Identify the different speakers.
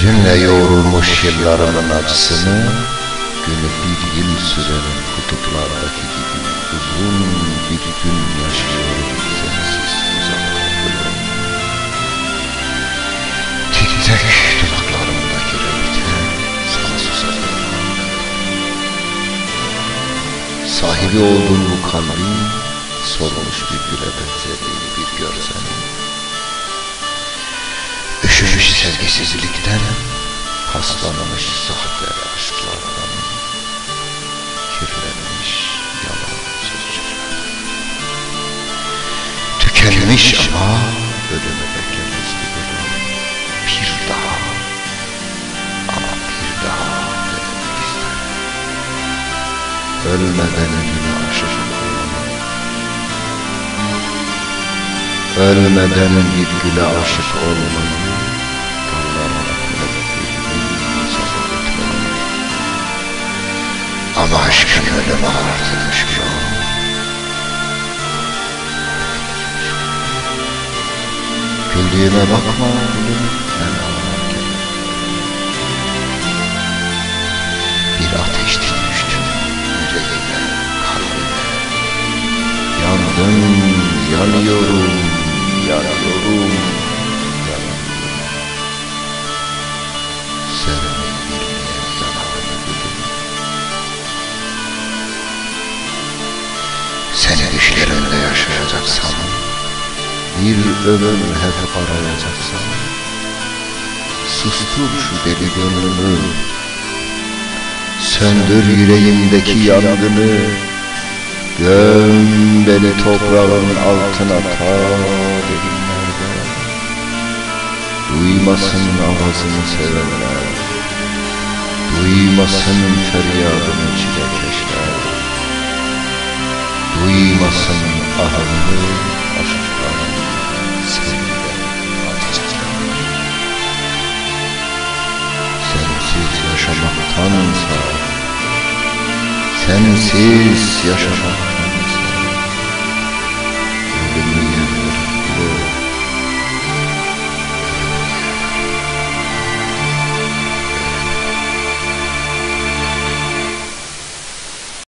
Speaker 1: Hüzünle yoğrulmuş yıllarımın acısını, günü bir yıl süren kutuplardaki gibi uzun bir gün yaşıyorum sensiz uzaklıkta. Titrek dudaklarımdaki renkte sana susadım. Sahibi olduğum bu kalbin solmuş bir güle benzediğini bir görsen. Üşümüş sevgisizlikten, paslanmış sahte aşklardan, kirlenmiş yalan sözcükler. Tükenmiş ama ölümü beklemez bir daha, ama bir daha denemek isterim. Ölmeden önüne aşık olmanı, ölmeden bir güle aşık olmanı, ama aşkın ölümü artık yok. Güldüğüme bakma gülüm, ben ağlarken. Bir ateş düştü yüreğime, kalbime. Yandım, yanıyorum, yanıyorum, yanıyorum. Sevmeyi bilmeyen yanağını gülüm. Seni düşlerimde yaşayacaksam, bir ömür hep arayacaksam, sustur şu deli gönlümü, söndür yüreğimdeki yangını, göm beni toprağın altına ta derinlerde. Duymasın avazını sevenler, duymasın feryadını çilekeşler, duymasın ahını aşıkların, sevgilerin acıcıklar. Sensiz yaşamaktansa, sensiz yaşamaktansa